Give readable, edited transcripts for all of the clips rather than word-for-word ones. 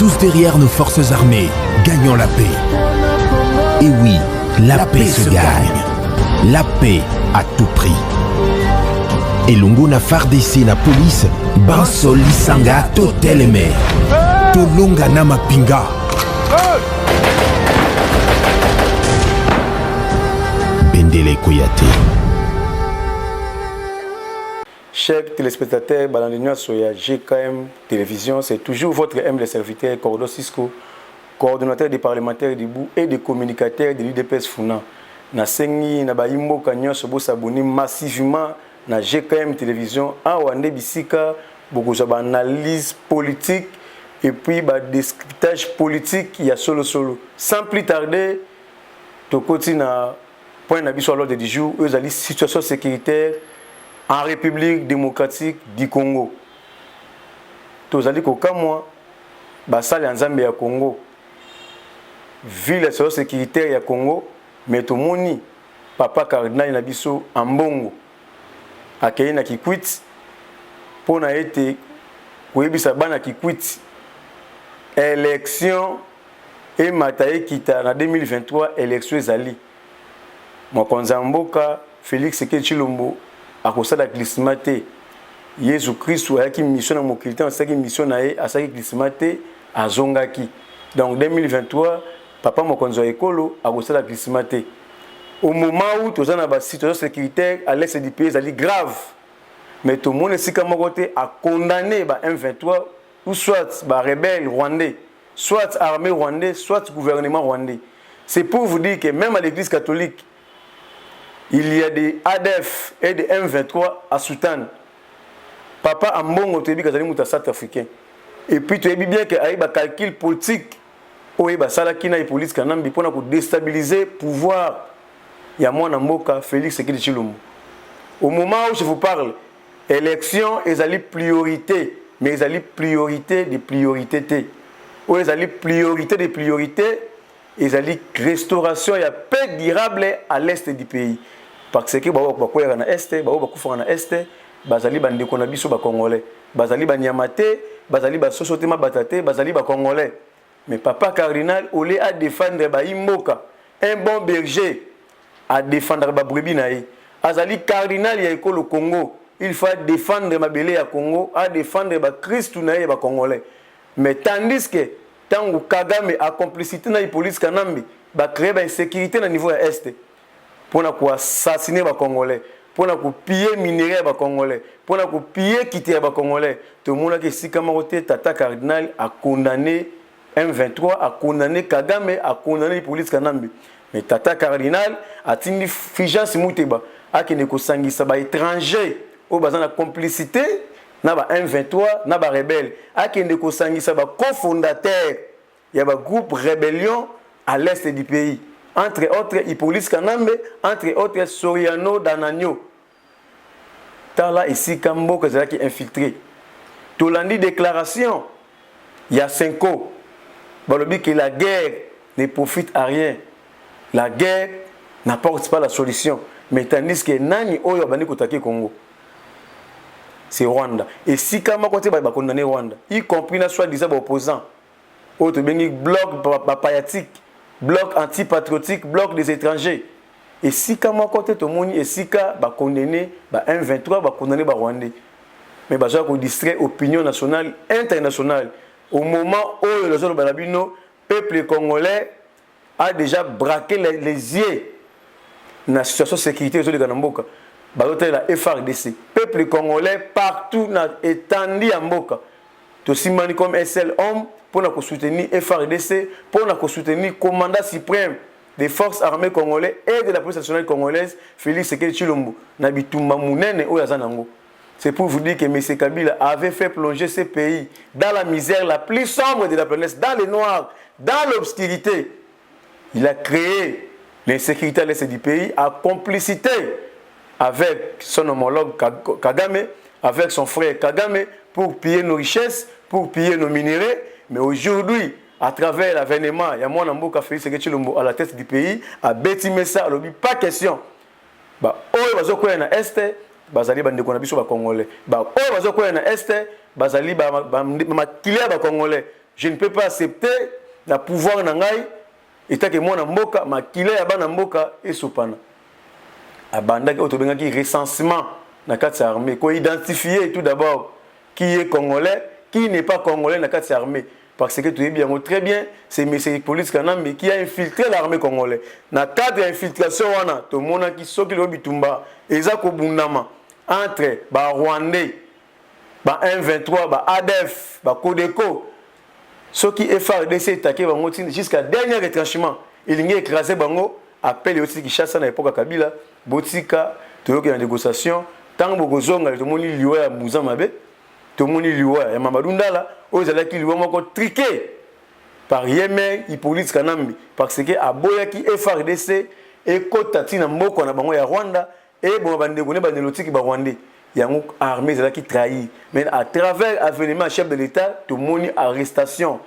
tous derrière nos forces armées, gagnons la paix. Et oui, la paix se gagne. La paix à tout prix. Elongo na FARDC na police, Banso Lisanga toteleme. Tolonga na mapinga. Bendele Koyate. Chers téléspectateurs, Balandinois Soya GKM Télévision, c'est toujours votre humble serviteur, Cordo Cisco, coordonnateur des parlementaires du Bou et des communicateurs de l'UDPS Funa. Na sengi na baimbo kanyo sobo s'abonner massivement na GKM Télévision en wande bisika beaucoup de analyse politique et puis ba décryptage politique il y a solo. Sans plus tarder, to continue na point na biso à l'ordre du jour, eux ali situation sécuritaire en République démocratique du Congo. To zali ko kamwa ba sala nzambe ya Congo. Vu la situation sécuritaire ya Congo, mais tout le monde, papa cardinal Nabiso en bongo, accueilli na kikwit, pour na été, ouébisa bana kikwit, élection et mataye kita na 2023 élection ezali. Moi konzamboka Félix Sekedi Tshilombo akosala glismate. Jésus Christ a qui mission na mokilité, a qui mission na e, a qui glismate azongaki. Donc 2023 papa mokonzo ekolo akosala glismate. Au moment où tous la situation sécuritaire à l'est du pays est grave, mais tout le monde ici comme côté a condamné M23 ou soit rebelle rwandais, soit armée rwandais, soit gouvernement rwandais. C'est pour vous dire que même à l'église catholique, il y a des ADF et des M23 à Soudan. Papa Ambongo te dit que c'est un South africain. Et puis tu as bien qu'il y a un calcul politique. Oui, ça qui na police kanambi pour déstabiliser pouvoir. Il y a moi Namboka Félix Sekedi Tshilombo. Au moment où je vous parle, élection est la priorité, mais ils ont priorité des priorités. Ou ils ont priorité des priorités, ils ont restauration et paix durable à l'est du pays. Parce que beaucoup na est, beaucoup na est, bazali bandeko na biso ba congolais, bazali ba nyamate, bazali ba sosotema batate, bazali ba congolais. Mais papa cardinal, au lieu à défendre Imboka, un bon berger, à défendre Babrebi naï. Azali cardinal ya le Congo, il faut défendre Mabélé à Congo, à défendre Christ naï ba Congolais. Mais tandis que tant que Kagame a complicité na police kanambi, ba créer ba insécurité na niveau est. Pour na ko assassiner ba Congolais, pour na ko piller minerai ba Congolais, pour na ko piller quitter ba Congolais. Tout le monde qui sikamaroté tata cardinal a condamné M23 a condamné Kagame, a condamné la police Kanambi. Mais Tata Cardinal a tenu Fijans Mouteba, a qui ne kosangisa ba étranger, au bazan la complicité, na ba M23, na ba rebelle, a qui ne kosangisa ba cofondateur, il y a ba groupe rébellion à l'est du pays. Entre autres, Hippolyte Kanambe, entre autres, Soriano Danagno. Tala ici, Kambo, que c'est qui infiltré. Tolandi déclaration, il y a 5 ans. Que la guerre ne profite à rien. La guerre n'apporte pas la solution. Mais tandis que Nani Oyo Bani Kotake Congo, c'est Rwanda. Et si Kama Kote va condamner Rwanda, y compris la soi-disant opposants, autre bloc papayatique, bloc antipatriotique, bloc des étrangers. Et si Kama Kote Tomoni, et si Ka va condamner M23, va condamner Rwandais. Mais va distraire l'opinion nationale, internationale. Au moment où le peuple congolais a déjà braqué les yeux dans la situation de sécurité de Ganamboka, la FARDC, peuple congolais partout étendu en Mboka. Tout simani comme SL homme pour nous soutenir FARDC, pour nous soutenir le commandant suprême des forces armées congolaises et de la police nationale congolaise, Félix Sekedi Tshilombo, Nabitumba Mounene Oyazanango. C'est pour vous dire que M. Kabila avait fait plonger ce pays dans la misère la plus sombre de la planète, dans le noir, dans l'obscurité. Il a créé l'insécurité à l'est du pays en complicité avec son homologue Kagame, avec son frère Kagame, pour piller nos richesses, pour piller nos minéraux. Mais aujourd'hui, à travers l'avènement, il y a mon Amboka Félix Sekedi Tshilombo à la tête du pays, à Bétimé ça, pas question. Bazali bandeko na biso ba congolais ba o bazokoya na est bazali ba makiliya ba congolais je ne peux pas accepter le pouvoir nangai et tant que moi na mboka makila ya bana mboka esopana abanda ki otobenga ki recensement na kati armée ko identifier tout d'abord qui est congolais qui n'est pas congolais na kati armée parce que tu es bien très bien c'est monsieur police kanambe qui a infiltré l'armée congolaise na cadre infiltration wana to mona ki soki lo bitumba eza ko bundama entre ba rwandais ba M23 ba ADF ba Codeco ceux qui FARDC taqué bango jusqu'à dernier retranchement il ngi écrasé bango appelle aussi qui chasse na époque Kabila botika toyoki na négociation tant bokozonga to moni liwa ya muza mabe to moni liwa ya Mamadou Ndala ozala ki liwa moko triqué par Yémen Hippolyte Kanambi parce que aboya ki FARDC et kotati na mboko na bango ya Rwanda et bon bandeko ne banelotiki ba Rwandais yango armée zala qui trahit mais à travers avènement chef de l'état tout moni arrestation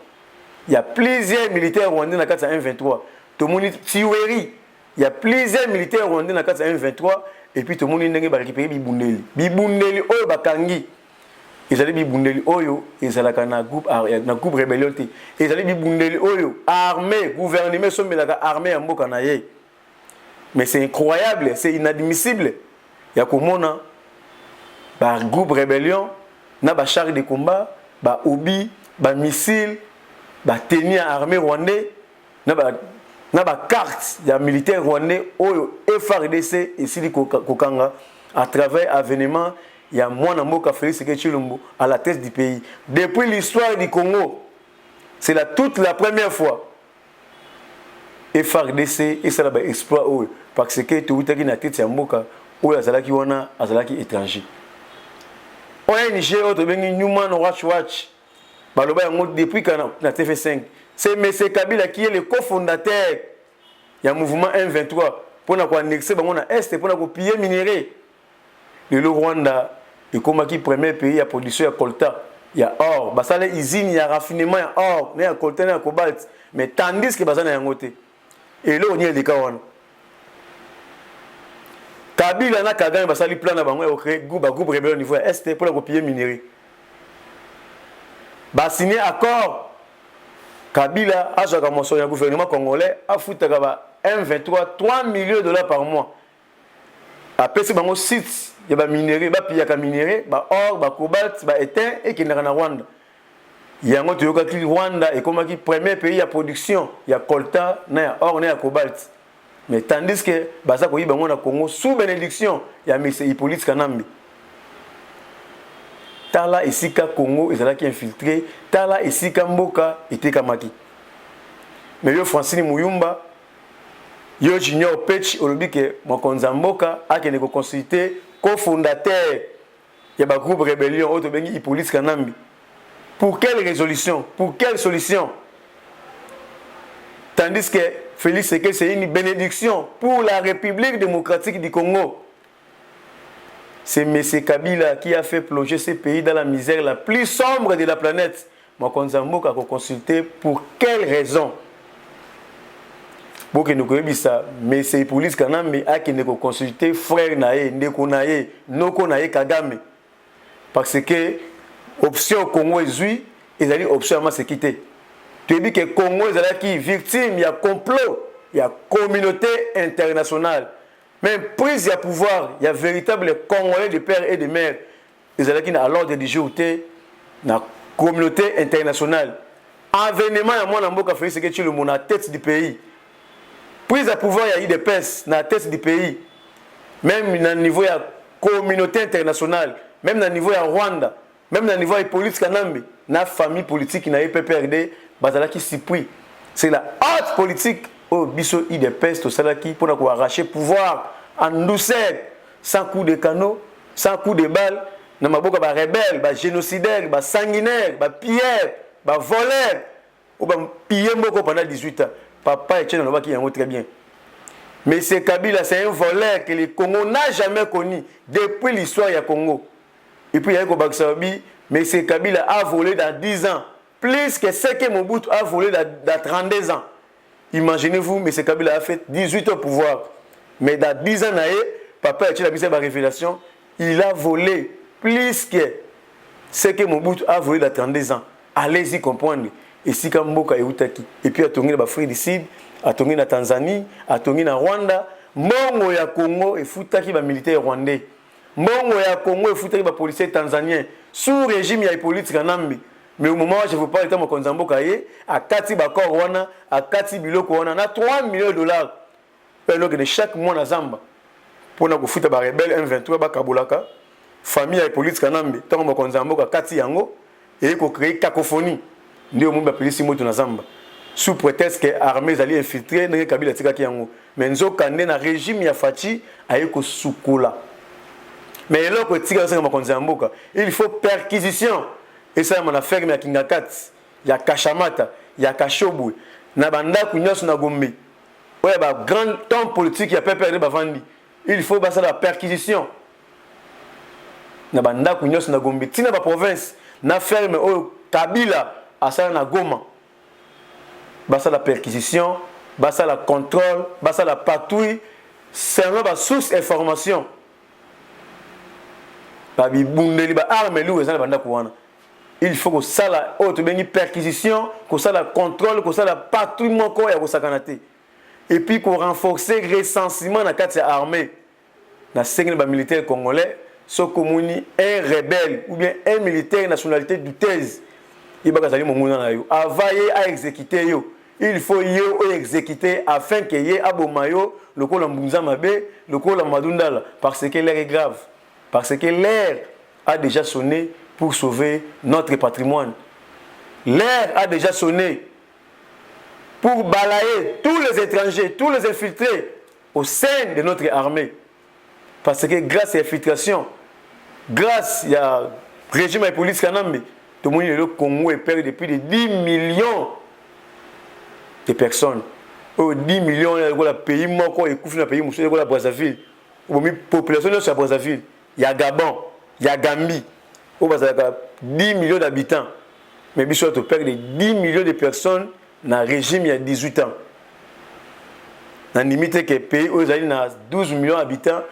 il y a plusieurs militaires rwandais na kati ya M23 tout moni tiweri il y a plusieurs militaires rwandais na kati ya M23 et puis tout moni ndenge ba récupérer bibundeli oyo bakangi ezali bibundeli oyo ezalaka na groupe rébellion te ezali bibundeli oyo armée gouvernement somelaka armée ya mboka na ye mais c'est incroyable c'est inadmissible ya komona ba groupe rébellion na ba char de combat ba obi ba missile ba tenir armée rwandais na ba carte ya militaire rwandais oyo FARDC esili kokanga à travers avènement ya mwana mboka Félix Tshisekedi à la tête du pays depuis l'histoire du Congo c'est toute la première fois FARDC et ça ba exploit oyo parce que tout utaki na tête ya mboka oyo azalaki wana azalaki étranger ONG otobengi Human Rights Watch baloba yango depuis na TF5 c'est M. Kabila qui est le cofondateur ya mouvement M23 pour na ko annexer bango na est pour na ko piller minerai le Rwanda ekomaki premier pays ya production ya coltan ya or basale usine ya raffinement ya or na ya coltan na cobalt mais tandis que bazana yango te et là on y est les wana Kabila na Kagame basali plan na bango ya créer groupe rebelle au niveau est pour la copier minerai. Ba signé accord Kabila a joué comme son gouvernement congolais a foutu ba M23 $3 millions par mois. Après c'est bango site ya ba minerai ba pilla ka minerai ba or ba cobalt ba étain et qui na Rwanda. Yango toyoka ki Rwanda et comme qui premier pays ya production ya coltan na ya or na ya cobalt. Mais tandis que baza ko yibango na Congo sous bénédiction ya M. Hippolyte Kanambi. Tala esika Congo ezalaki infiltré, tala esika mboka etekamaki. Mais yo Francine Muyumba, yo Junior Petch olobi ke mokonza mboka akende ko consulter cofondateur ya ba groupe rébellion auto bengi Hippolyte Kanambi. Pour quelle résolution? Pour quelle solution? Tandis que Félix Tshisekedi, c'est une bénédiction pour la République démocratique du Congo. C'est M. Kabila qui a fait plonger ce pays dans la misère la plus sombre de la planète. Mokonza Mboka a consulté pour quelle raison? Pour que nous connaissions M. Hippolyte Kanambi a consulté frère Naé, Ndeko Naé, Noko Naé Kagame. Parce que l'option Congo est zui, et la option à se quitter. Tu dis que le Congo est victime, il y a complot, il y a communauté internationale. Même prise de pouvoir, il y a véritable Congolais de père et de mère. Ils sont à l'ordre du jour, la communauté internationale. Avènement à moi, Namboka Félix Tshisekedi à la tête du pays. Prise de pouvoir, il y a eu des pinces à la tête du pays. Même à niveau de la communauté internationale, même à niveau de Rwanda, même à niveau de Hippolyte Kanambi, la famille politique qui n'a pas perdu. C'est la haute politique au biso i des pestes au salaki pour arracher pouvoir en douceur sans coup de canon, sans coup de balle, na maboka ba rebelle, ba génocidaire, ba sanguinaire, ba pilleur, ba voleur ou ba piller moko pendant 18 ans. Papa et Tchène qui yango très bien. Mais c'est Kabila, c'est un voleur que le Congo n'a jamais connu depuis l'histoire du Congo. Et puis il y a Baksabi, mais c'est Kabila a volé dans 10 ans. Plus que ce que Mobutu a volé dans 32 ans. Imaginez-vous, M. Kabila a fait 18 ans au pouvoir. Mais dans 10 ans, papa a fait la révélation, il a volé plus que ce que Mobutu a volé dans 32 ans. Allez-y comprendre. esika mboka eutaki. Et puis atongi na Afrique du Sud, atongi na Tanzanie, atongi na Rwanda, mbongo ya Congo efutaki ba militaire rwandais. Mbongo ya Congo efutaki ba policier tanzanien sous régime ya politique Nambi. Mais au moment où je vous parle de mon Konzamboka à Kati Bakor wana, à Kati Biloko wana, na 3 millions de dollars. Alors que de chaque mois na Zamba pour na kufuta ba rebelle M23 ba Kabulaka, famille ya politique Nambi, tant mon Konzamboka Kati yango et ko créer cacophonie. Ndio mumba polisi moto na Zamba. Sous prétexte que armées allaient infiltrer na Kabila tika yango. Mais nzoka ne na régime ya Fachi ayeko sukola. Mais là que tika ça mon Konzamboka, il faut perquisition. Et ça, on a fait il y a Kingakat, il y a Kashamata, il y a Kashobu, na banda kunyos na Gombe. Ouais, bah grand temps politique il y a pas perdu bavandi. Il faut passer la perquisition. Na banda kunyos na Gombe, tina ba province, na ferme au Kabila à ça na Goma. Basa la perquisition, basa la contrôle, basa la patrouille, c'est une source d'information. Ba bibundeli ba arme lu ezana banda kuwana. Il faut que ça la haute perquisition, que ça la contrôle, que ça la patrouille encore ya kosakanate. Et puis qu'on renforce le recensement dans la carte armée. Dans le militaire congolais, ce comuni un rebelle ou bien un militaire nationalité douteuse. Il va aller mon monde availler à exécuter yo. Il faut yo exécuter afin que y ait abomayo le col mbunza mabe, le col madundala parce que l'air est grave. Parce que l'air a déjà sonné pour sauver notre patrimoine. L'heure a déjà sonné pour balayer tous les étrangers, tous les infiltrés au sein de notre armée. Parce que grâce à l'infiltration, grâce à régime et police Kanambe, tout le monde le Congo est perdu depuis 10 millions de personnes. 10 millions de pays morts et couffent dans le pays, il y a Brazzaville. La population est à Brazzaville. Il y a Gabon, il y a Gambie. Il y a 10 millions d'habitants. Mais il faut perdre 10 millions de personnes dans le régime il y a 18 ans. Dans la limite que pays où il y a 12 millions d'habitants,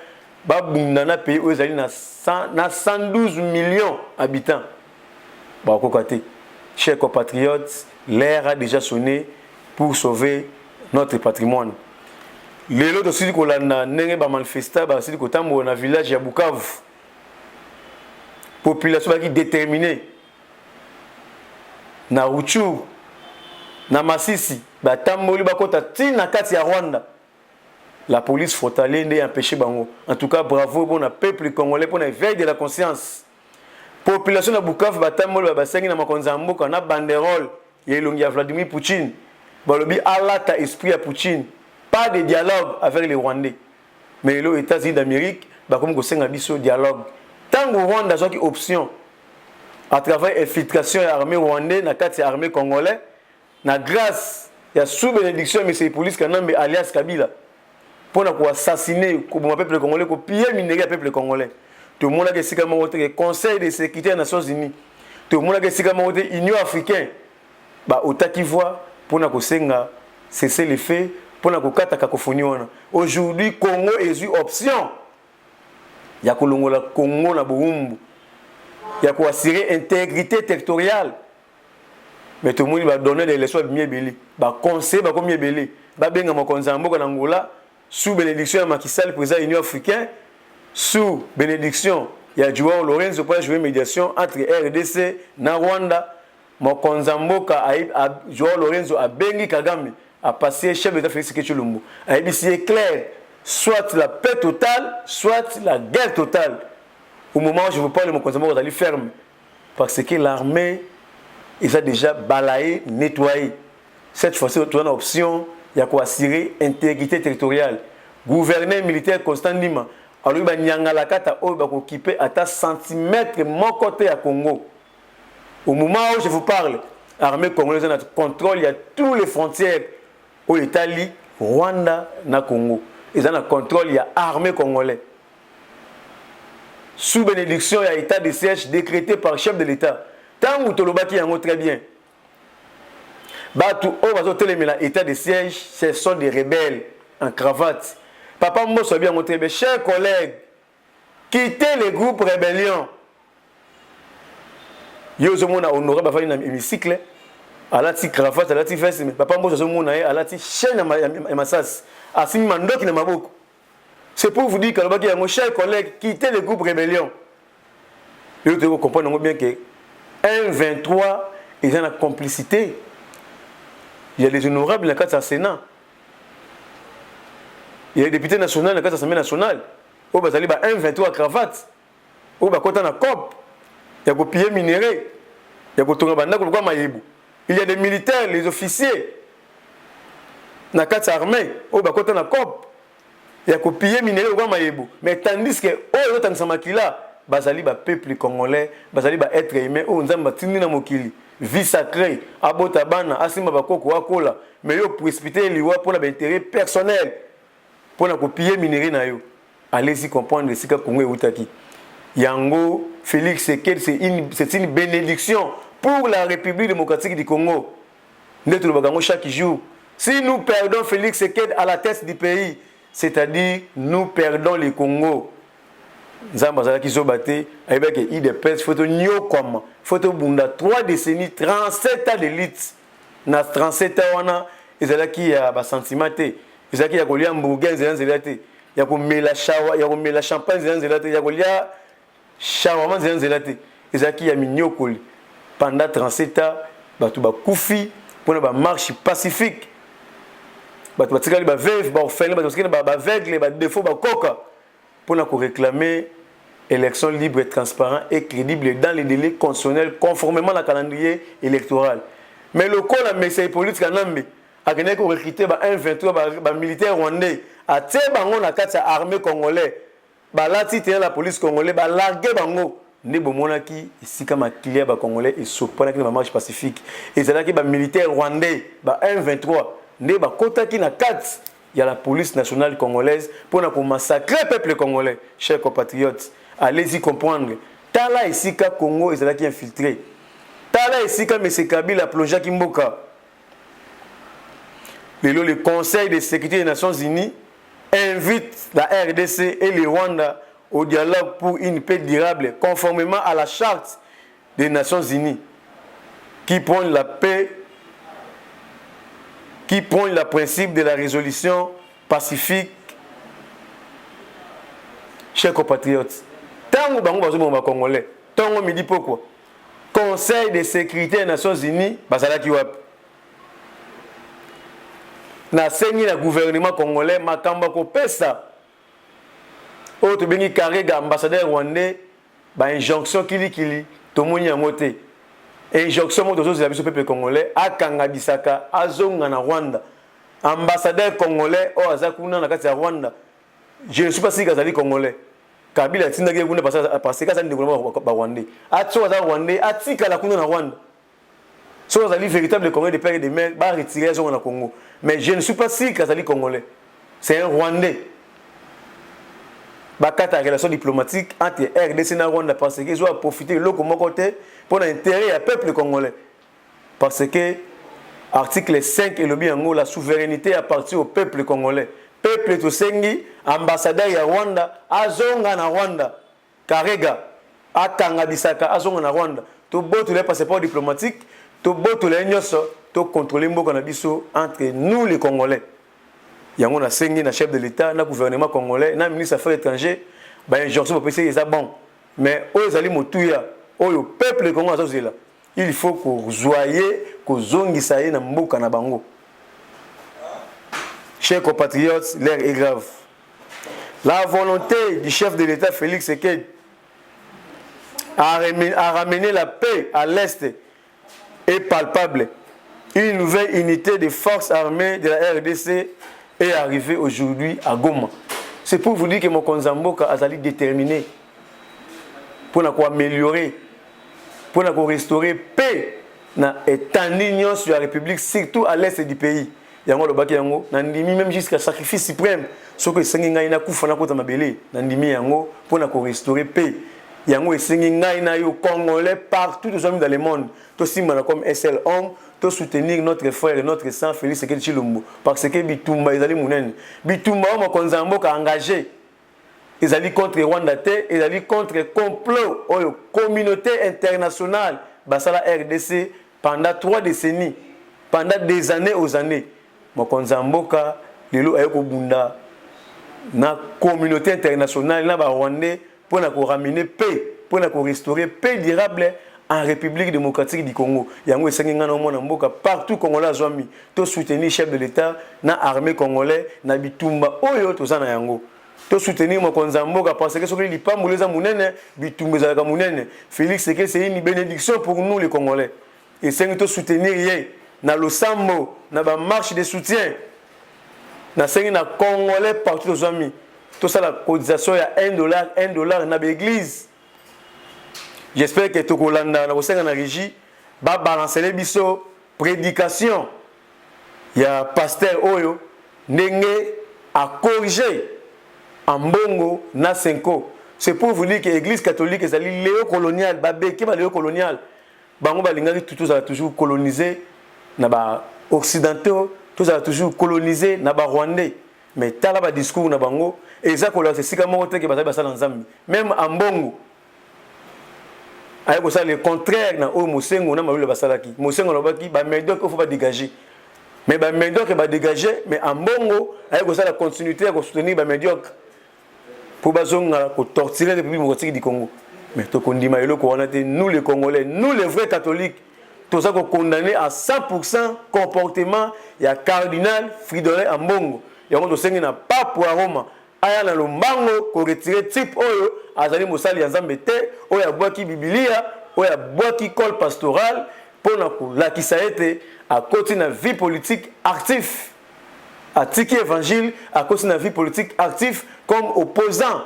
dans un pays où il y a 112 millions d'habitants. Chers compatriotes, l'heure a déjà sonné pour sauver notre patrimoine. Les autres aussi, qu'on a manifesté dans le village de Bukavu. Population qui est déterminée. Na Ruchuru, na Masisi, batamboli bakota tina kati ya Rwanda. La police frontalière n'a empêché bango. En tout cas, bravo pour le peuple congolais pour l'éveil de la conscience. Population de Bukavu batamboli basengi na makonzamboka na banderole ya ilongi ya Vladimir Poutine. Balobi alata esprit ya Poutine. Pas de dialogue avec les Rwandais. Mais les États-Unis d'Amérique, comme ko senga biso dialogue. Tant que Rwanda a une option à travers l'infiltration de l'armée rwandaise dans l'armée congolaise, grâce à la sous-bénédiction de M. Police Kanambe alias Kabila, pour assassiner le peuple congolais, pour piller le minerai du peuple congolais. Tout le monde a dit que le Conseil de sécurité des Nations Unies, tout le monde a dit que l'Union africaine, qui voit pour cesser les faits, pour la cacophonie. Aujourd'hui, le Congo est une option. Il y a le Congo na Burumbu. Il y a assurer l'intégrité territoriale. Mais tout le monde va donner des leçons de mieux belé. Va conseiller comme mieux belé. Va bien à Mokonzambo en Angola sous bénédiction de Macky Sall président de l'Union africaine, sous bénédiction il y a Joao Lorenzo pour jouer médiation entre RDC et Rwanda. Mokonzambo a Joao Lorenzo a Bengi Kagame a passé chef d'État Félix Tshisekedi. C'est clair. Soit la paix totale, soit la guerre totale. Au moment où je vous parle, mon consommation est ferme. Parce que l'armée, ils ont déjà balayé, nettoyé. Cette fois-ci, on a une option, il y a quoi assurer l'intégrité territoriale. Gouverneur militaire Constant Ndima, alors il y a un kata qui va occuper à centimètre mon côté à Congo. Au moment où je vous parle, l'armée congolaise a contrôle, il y a toutes les frontières au Italie, Rwanda, na Congo. Ils ont un contrôle, il y a l'armée congolaise. Sous bénédiction, il y a l'état de siège décrété par le chef de l'État. Tant que Tolobaki est très bien. L'état de siège, ce sont des rebelles en cravate. Papa Moussa bien très bien. Chers collègues, quittez les groupes rébellion. Yo, je m'en honoré dans l'hémicycle. alati cravate alati veste mais papa mboso azomona ye alati chaîne ya masasi asimi mandoki na maboko. C'est pour vous dire que mon cher collègue quittez le groupe Rébellion. Vous devez comprendre bien que 1-23 ils ont la complicité. Il y a des honorables dans le cadre du Sénat. Il y a des députés nationaux dans le cadre de l'Assemblée nationale. Où il y a 1-23 cravate. Où il y a un COP. Il y a des piliers minéraux. Il y a des militaires, les officiers. Dans le cadre de l'armée. Où il y a un COP. Il y a des piliers minéraux. Mais tandis que où il y a bazali ba peuple congolais, bazali ba être humain, où nzamba tindina mokili. Vie sacrée, abota bana, asima bakoko akola, mais yo précipiter liwa pour l'intérêt personnel, pour la copier minéraux na yo. Allez-y comprendre ce que Congo est utaki. Yango, Félix Seked, c'est une bénédiction pour la République démocratique du Congo. Chaque jour, si nous perdons Félix Seked à la tête du pays, c'est-à-dire nous perdons le Congo. Nzamba qui sont battus avec IDPS, photo nyokoma, photo bunda 3 décennies, 37 ans d'élite. Na 37 ans wana, ezala qui a ba sentimenté, ezala qui a kolia hamburger zelate, ya ko mela shawa, ya ko mela champagne zelate, ya kolia shawarma zelate, ezala qui a minyokoli. Pendant 37 ans, batu ba kufi pour ba marche pacifique. Batu batikali ba veuve, ba orphelin, batu batikali ba aveugle, ba défaut ba koka. Pour nous réclamer élection libre et transparente et crédible dans les délais constitutionnels conformément au calendrier électoral. Mais le col a message politique a gagné pour recruter 1-23 militaires rwandais à Tsebango na kati armée congolais ba lati la police congolais ba larguer bango ne bomonaki ici comme client ba congolais et sopana qui na marche pacifique et c'est là que ba militaires rwandais ba 1-23 ne ba kotaki na kati. Il y a la police nationale congolaise pour massacrer le peuple congolais. Chers compatriotes, allez-y comprendre. Tala ici ka Congo est là qui est infiltré. Tala ici ka M. Kabila plongé Kimboka. Le Conseil de sécurité des Nations Unies invite la RDC et le Rwanda au dialogue pour une paix durable conformément à la charte des Nations Unies qui prône la paix, qui prône le principe de la résolution pacifique. Chers compatriotes, tant que nous sommes congolais, tant que nous dit pourquoi Conseil de sécurité des Nations Unies, basala kiwap. Na sengi na gouvernement congolais makamba ko pesa. Autre bengi Karega ambassadeur rwandais ba injonction kili tomoni yangote. Injonction moto zo zilabiso peuple congolais akanga bisaka azonga na Rwanda. Ambassadeur congolais o azakuna na kati ya Rwanda. Je ne suis pas si kazali congolais. Kabila tinda ke kuna parce que ça ndeko ba Rwandais. Atso za Rwandais atika la kuna na Rwanda. So azali véritable congolais de père et de mère ba retirer son na Congo. Mais je ne suis pas si kazali congolais. C'est un Rwandais. Bakata relation diplomatique entre RDC et Rwanda parce qu'ils doivent profiter de l'autre côté pour l'intérêt du peuple congolais. Parce que article 5 et le bien la souveraineté appartient au peuple congolais. Peuple Tosengi, ambassadeur ya Rwanda, azonga na Rwanda. Karega, akanga bisaka, azonga na Rwanda. To boto les passeports diplomatiques, to boto les nyoso, to contrôler mboka na biso entre nous les Congolais. Yango na sengi na chef de l'État, na gouvernement congolais, na ministre des Affaires étrangères, ba injonction pour essayer ça bon. Mais oyezali motuya, oyo peuple congolais azozela. Il faut que zoyer, que zongisa ye na mboka na bango. Chers compatriotes, l'heure est grave. La volonté du chef de l'État Félix Seked à ramener la paix à l'Est est palpable. Une nouvelle unité des forces armées de la RDC est arrivée aujourd'hui à Goma. C'est pour vous dire que mon Konzamboka a été déterminé pour améliorer, pour restaurer paix dans l'état sur la République, surtout à l'Est du pays. Yango lo baki yango nandimi même jusqu'à sacrifice suprême soko esengi ngai na kufa na kota mabele nandimi yango pona ko restaurer paix yango esengi ngai na yo congolais partout dans le monde to simana comme SL homme to soutenir notre frère et notre sang Félix Seked Tshilombo parce que bitumba ezali munene bitumba o makonza mboka engagé ezali contre Rwanda te ezali contre complot o communauté internationale basala RDC pendant 3 décennies. pendant des années aux années. Mokonzi mboka lelo ayeko bunda na communauté internationale na ba Rwandais pour ramener paix, pour restaurer paix durable en République démocratique du Congo. Yango esengi ngana mona mboka partout congolais azwami to soutenir chef de l'état na armée congolais na bitumba oyo tozana yango. To soutenir mokonzi mboka parce que soki lipambo leza munene bitumba ezalaka munene. Félix Tshisekedi c'est une bénédiction pour nous les Congolais. Esengi to soutenir ye na losambo na ba marche de soutien. Na sengi na congolais partout tozwami. Tout ça la cotisation ya $1 na l'église. J'espère que Tokolanda na kosenga na régie ba balancer les biso prédication ya pasteur oyo ndenge a corriger en bongo na senko. C'est pour vous dire que l'église catholique est allée néo-coloniale, ba beki ba néo-coloniale. Bango ba lingaki tout ça toujours colonisé na ba occidentaux, tout ça toujours colonisé na ba rwandais. Mais tala ba discours na bango ezako c'est sika moko te ke bazali basala nzambi. Même en bongo ayeko ça le contraire na o mosengo na mabule basalaki. Mosengo lobaki ba médoc il faut pas dégager. Mais ba médoc ba dégager mais en bongo ayeko ça la continuité à soutenir ba médiocre. Pour bazonga ko torturer le République démocratique du Congo. Mais to kondima eloko wana te nous les Congolais, nous les vrais catholiques, tout ça qu'on condamné à 100% comportement ya cardinal Fridolin Ambongo. Yango to sengi na papu à Roma. Aya na lombango ko retirer type oyo azali mosali ya Nzambe te, oyo abwaki Biblia, oyo abwaki col pastoral pour na ko lakisa ete à côté na vie politique actif. À tiki évangile à cause de la vie politique active comme opposant.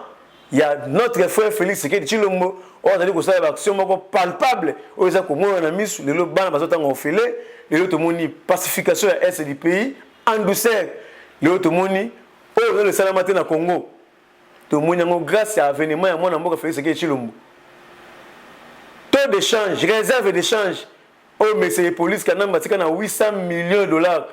Il y a notre frère Félix Tshisekedi Tshilombo, on a dit que ça a une action palpable. On a dit que moi on a mis le lot ban bazo tango ofele, le lot moni pacification à est du pays en douceur. Le lot moni oh le salamate na Congo. To moni ngo grâce à événement ya mona mboka Félix Tshisekedi Tshilombo. Taux d'échange, réserve d'échange. Oh mais c'est les polices qui ont batika na 800 millions de dollars.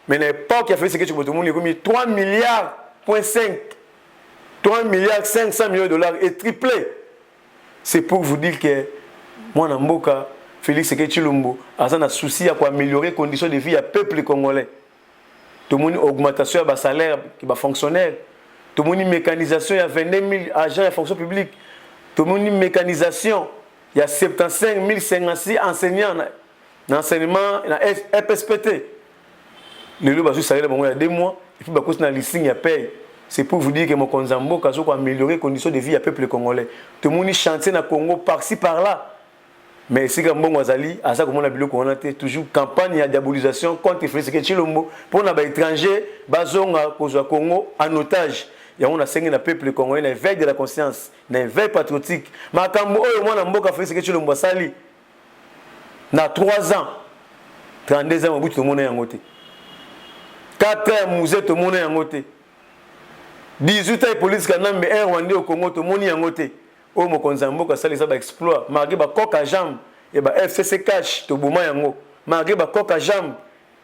Mais l'époque qui a fait ce que tu peux il a mis 3 milliards, 3 milliards 500 millions de dollars et triplé. C'est pour vous dire que moi, Namboka, Félix Tshisekedi Tshilombo, a un souci à améliorer les conditions de vie du peuple congolais. Tout le monde augmentation de salaire qui va fonctionnaire. Tout le monde mécanisation, il y a 22 000 agents de fonction publique. Tout le monde mécanisation, il y a 75 056 enseignants dans l'enseignement, dans la FSPT. Le lot basu salaire il y a 2 mois et puis bakosi na listing ya paye. C'est pour vous dire que mon konzambo kazo ko améliorer les conditions de vie du peuple congolais. Tout le monde chantier na Congo par-ci par-là. Mais si comme bon azali asa comme on a biloko on a toujours campagne de diabolisation contre Félix Tshisekedi Tshilombo pour na ba étranger bazonga kozwa Congo en otage. Ya on a sengi na peuple congolais na veille de la conscience, na veille patriotique. Makambo oyo mwana mboka Félix Tshisekedi Tshilombo sali na 3 ans 32 ans au bout tout le monde yango te. 4 ans musée tout le monde yango te. 18 ans police kanambe un Rwandais au Congo tout le monde yango te. O mokonzi mboka sali ça ba exploit malgré ba coca jambe et ba FCC cash to boma yango malgré ba coca jambe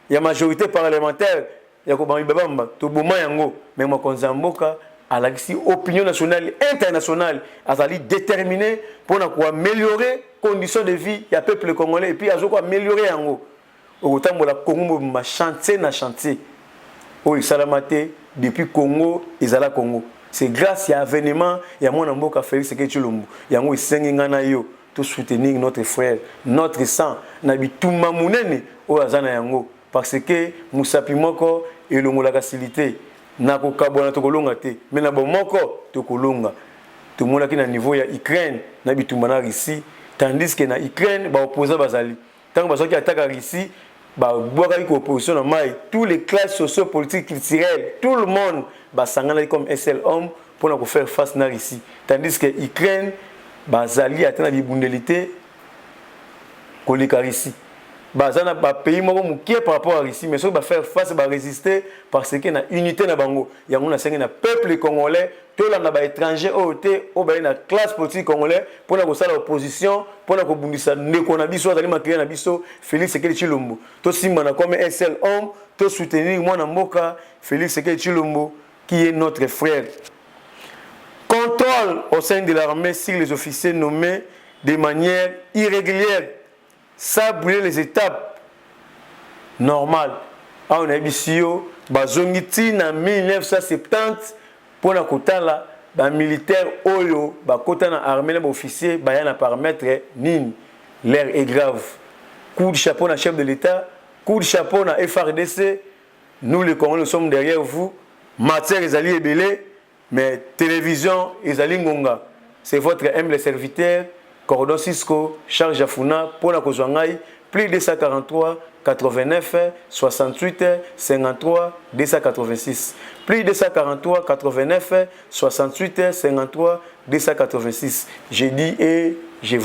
ya majorité parlementaire ya ko ba bamba to boma yango mais mokonzi mboka à la opinion nationale et internationale azali déterminé pour na ko améliorer conditions de vie ya peuple congolais et puis azoko améliorer yango au temps la Congo ma chantier na chantier o isalamate depuis Congo ezala Congo. C'est grâce à l'événement, il y a mon amboka Félix Tshisekedi Tshilombo. Il y a un sengi ngana yo to soutenir notre frère, notre sang. Nabi tuma munene o azana yango parce que musapi moko elongola facilité. Na ko kabona to kolonga te. Mais na bo moko to kolonga. To mona ki na niveau ya Ukraine, nabi tuma na Russie, tandis que na Ukraine ba opposant bazali. Tant ba soki attaque Russie, ba boka ko opposition na mai, tous les classes socio-politiques culturelles, tout le monde ba sangana comme un seul homme pour nous faire face na Russie. Tandis que Ukraine bazali atena bibundelité kolika Russie. Bazana ba pays moko mukie par rapport à Russie, mais ceux ba faire face ba résister parce que na unité na bango. Yango na sengi na peuple congolais, to la na ba étranger oté o ba na classe politique congolais pour na ko sala opposition, pour na ko bundisa ndeko na biso azali makria na biso Félix Tshisekedi Tshilombo. To simba na comme un seul homme, to soutenir moi na mboka Félix Tshisekedi Tshilombo qui est notre frère. Contrôle au sein de l'armée sur les officiers nommés de manière irrégulière, sans brûler les étapes normal. On a bisio bazongiti na 1970 pour na kotala ba militaire oyo ba kota na armée na officier ba ya na paramètre nini. L'air est grave. Coup de chapeau na chef de l'État, coup de chapeau na FRDC. Nous les Congolais nous sommes derrière vous. Matière ezali ebele, mais télévision ezali ngonga. C'est votre humble serviteur Cordon Cisco Charles Jafuna pour la kozwangai plus 243 89 68 53 286 plus 243 89 68 53 286. J'ai dit et